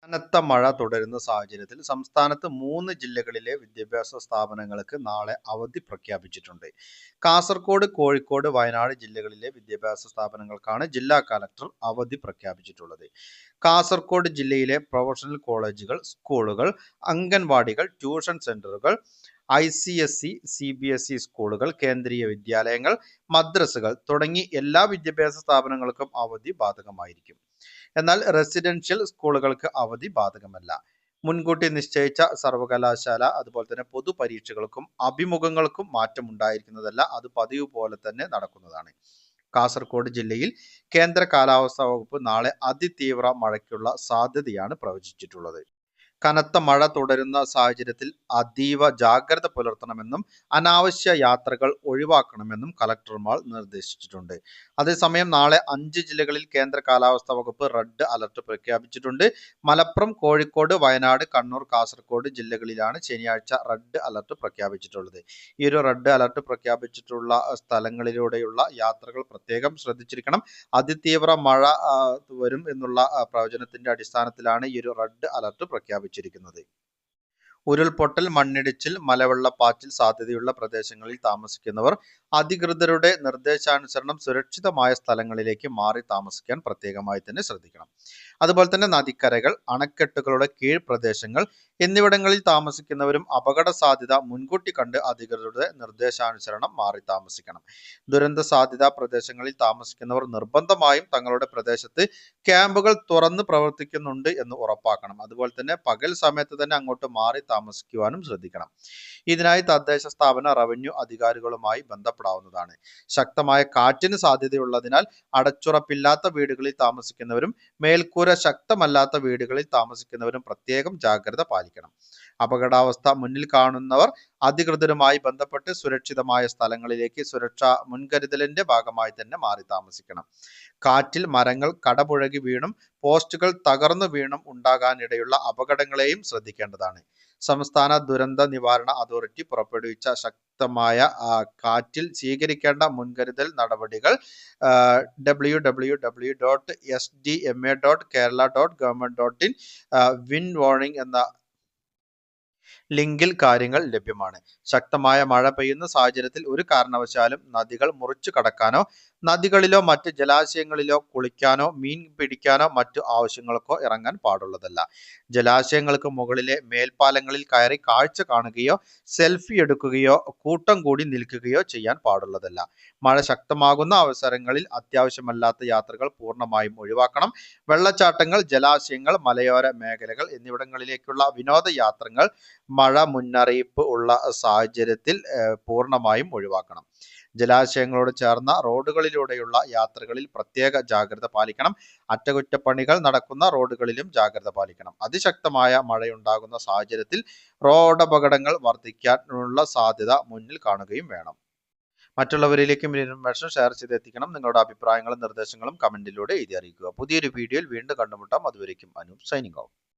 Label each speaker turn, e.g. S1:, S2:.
S1: കനത്ത മഴ തുടരുന്ന സാഹചര്യത്തിൽ സംസ്ഥാനത്ത് 3 ജില്ലകളിലെ വിദ്യാഭ്യാസ സ്ഥാപനങ്ങൾക്ക് നാളെ അവധി പ്രഖ്യാപിച്ചിട്ടുണ്ട്. കാസർഗോഡ്, കോഴിക്കോട്, വയനാട് ജില്ലകളിലെ വിദ്യാഭ്യാസ സ്ഥാപനങ്ങൾക്കാണ് ജില്ലാ കലക്ടർ അവധി പ്രഖ്യാപിച്ചിട്ടുള്ളത്. കാസർഗോഡ് ജില്ലയിലെ പ്രൊഫഷണൽ കോളേജുകൾ, സ്കൂളുകൾ, അംഗൻവാടികൾ, ട്യൂഷൻ സെന്ററുകൾ, ICSE, CBSE സ്കൂളുകൾ, കേന്ദ്രീയ വിദ്യാലയങ്ങൾ, മദ്രസകൾ തുടങ്ങി എല്ലാ വിദ്യാഭ്യാസ സ്ഥാപനങ്ങൾക്കും അവധി ബാധകമായിരിക്കും. എന്നാൽ റെസിഡൻഷ്യൽ സ്കൂളുകൾക്ക് അവധി ബാധകമല്ല. മുൻകൂട്ടി നിശ്ചയിച്ച സർവകലാശാല അതുപോലെ തന്നെ പൊതുപരീക്ഷകൾക്കും അഭിമുഖങ്ങൾക്കും മാറ്റം ഉണ്ടായിരിക്കുന്നതല്ല. അത് പതിവ് പോലെ തന്നെ നടക്കുന്നതാണ്. കാസർഗോഡ് ജില്ലയിൽ കേന്ദ്ര കാലാവസ്ഥാ വകുപ്പ് നാളെ അതിതീവ്ര മഴയ്ക്കുള്ള സാധ്യതയാണ് പ്രവചിച്ചിട്ടുള്ളത്. കനത്ത മഴ തുടരുന്ന സാഹചര്യത്തിൽ അതീവ ജാഗ്രത പുലർത്തണമെന്നും അനാവശ്യ യാത്രകൾ ഒഴിവാക്കണമെന്നും കലക്ടർമാർ നിർദ്ദേശിച്ചിട്ടുണ്ട്. അതേസമയം നാളെ 5 ജില്ലകളിൽ കേന്ദ്ര കാലാവസ്ഥാ വകുപ്പ് റെഡ് അലർട്ട് പ്രഖ്യാപിച്ചിട്ടുണ്ട്. മലപ്പുറം, കോഴിക്കോട്, വയനാട്, കണ്ണൂർ, കാസർഗോഡ് ജില്ലകളിലാണ് ശനിയാഴ്ച റെഡ് അലർട്ട് പ്രഖ്യാപിച്ചിട്ടുള്ളത്. ഈ ഒരു റെഡ് അലർട്ട് പ്രഖ്യാപിച്ചിട്ടുള്ള സ്ഥലങ്ങളിലൂടെയുള്ള യാത്രകൾ പ്രത്യേകം ശ്രദ്ധിച്ചിരിക്കണം. അതിതീവ്ര മഴ വരും എന്നുള്ള പ്രവചനത്തിന്റെ അടിസ്ഥാനത്തിലാണ് ഈ ഒരു റെഡ് അലർട്ട് പ്രഖ്യാപിച്ചിരിക്കുന്നത്. ഉരുൾപൊട്ടൽ, മണ്ണിടിച്ചിൽ, മലവെള്ളപ്പാച്ചിൽ സാധ്യതയുള്ള പ്രദേശങ്ങളിൽ താമസിക്കുന്നവർ അധികൃതരുടെ നിർദ്ദേശാനുസരണം സുരക്ഷിതമായ സ്ഥലങ്ങളിലേക്ക് മാറി താമസിക്കാൻ പ്രത്യേകമായി തന്നെ ശ്രദ്ധിക്കണം. അതുപോലെ തന്നെ നദിക്കരകൾ, അണക്കെട്ടുകളുടെ കീഴ്പ്രദേശങ്ങൾ എന്നിവിടങ്ങളിൽ താമസിക്കുന്നവരും അപകട സാധ്യത മുൻകൂട്ടി കണ്ട് അധികൃതരുടെ നിർദ്ദേശാനുസരണം മാറി താമസിക്കണം. ദുരന്ത സാധ്യതാ പ്രദേശങ്ങളിൽ താമസിക്കുന്നവർ നിർബന്ധമായും തങ്ങളുടെ പ്രദേശത്ത് ക്യാമ്പുകൾ തുറന്ന് പ്രവർത്തിക്കുന്നുണ്ട് എന്ന് ഉറപ്പാക്കണം. അതുപോലെ തന്നെ പകൽ സമയത്ത് തന്നെ അങ്ങോട്ട് മാറി താമസിക്കുവാനും ശ്രദ്ധിക്കണം. ഇതിനായി തദ്ദേശ സ്ഥാപന റവന്യൂ അധികാരികളുമായി ബന്ധപ്പെടാവുന്നതാണ്. ശക്തമായ കാറ്റിന് സാധ്യതയുള്ളതിനാൽ അടച്ചുറപ്പില്ലാത്ത വീടുകളിൽ താമസിക്കുന്നവരും മേൽക്കൂര ശക്തമല്ലാത്ത വീടുകളിൽ താമസിക്കുന്നവരും പ്രത്യേകം ജാഗ്രത പാലിക്കണം. അപകടാവസ്ഥ മുന്നിൽ കാണുന്നവർ അധികൃതരുമായി ബന്ധപ്പെട്ട് സുരക്ഷിതമായ സ്ഥലങ്ങളിലേക്ക് സുരക്ഷാ മുൻകരുതലിന്റെ ഭാഗമായി തന്നെ മാറി താമസിക്കണം. കാറ്റിൽ മരങ്ങൾ കടപുഴകി വീണും പോസ്റ്റുകൾ തകർന്നു വീണും ഉണ്ടാകാനിടയുള്ള അപകടങ്ങളെയും ശ്രദ്ധിക്കേണ്ടതാണ്. സംസ്ഥാന ദുരന്ത നിവാരണ അതോറിറ്റി പുറപ്പെടുവിച്ച ശക്തമായ കാറ്റിൽ സ്വീകരിക്കേണ്ട മുൻകരുതൽ നടപടികൾ www.sdma.kerala.government.in വിൻഡ് വാർണിംഗ് എന്ന ലിങ്കിൽ കാര്യങ്ങൾ ലഭ്യമാണ്. ശക്തമായ മഴ പെയ്യുന്ന സാഹചര്യത്തിൽ ഒരു കാരണവശാലും നദികൾ മുറിച്ചു കടക്കാനോ നദികളിലോ മറ്റ് ജലാശയങ്ങളിലോ കുളിക്കാനോ മീൻ പിടിക്കാനോ മറ്റു ആവശ്യങ്ങൾക്കോ ഇറങ്ങാൻ പാടുള്ളതല്ല. ജലാശയങ്ങൾക്ക് മുകളിലെ മേൽപ്പാലങ്ങളിൽ കയറി കാഴ്ച കാണുകയോ സെൽഫി എടുക്കുകയോ കൂട്ടം കൂടി നിൽക്കുകയോ ചെയ്യാൻ പാടുള്ളതല്ല. മഴ ശക്തമാകുന്ന അവസരങ്ങളിൽ അത്യാവശ്യമല്ലാത്ത യാത്രകൾ പൂർണ്ണമായും ഒഴിവാക്കണം. വെള്ളച്ചാട്ടങ്ങൾ, ജലാശയങ്ങൾ, മലയോര മേഖലകൾ എന്നിവിടങ്ങളിലേക്കുള്ള വിനോദയാത്രകൾ മഴ മുന്നറിയിപ്പ് ഉള്ള സാഹചര്യത്തിൽ പൂർണ്ണമായും ഒഴിവാക്കണം. ജലാശയങ്ങളോട് ചേർന്ന റോഡുകളിലൂടെയുള്ള യാത്രകളിൽ പ്രത്യേക ജാഗ്രത പാലിക്കണം. അറ്റകുറ്റപ്പണികൾ നടക്കുന്ന റോഡുകളിലും ജാഗ്രത പാലിക്കണം. അതിശക്തമായ മഴയുണ്ടാകുന്ന സാഹചര്യത്തിൽ റോഡപകടങ്ങൾ വർദ്ധിക്കാനുള്ള സാധ്യത മുന്നിൽ കാണുകയും വേണം. മറ്റുള്ളവരിലേക്കും ഇൻഫർമേഷൻ ഷെയർ ചെയ്തെത്തിക്കണം. നിങ്ങളുടെ അഭിപ്രായങ്ങളും നിർദ്ദേശങ്ങളും കമന്റിലൂടെ എഴുതി അറിയിക്കുക. പുതിയൊരു വീഡിയോയിൽ വീണ്ടും കണ്ടുമുട്ടാം. അതുവരേക്കും അനൂപ് സൈനിങ് ഔട്ട്.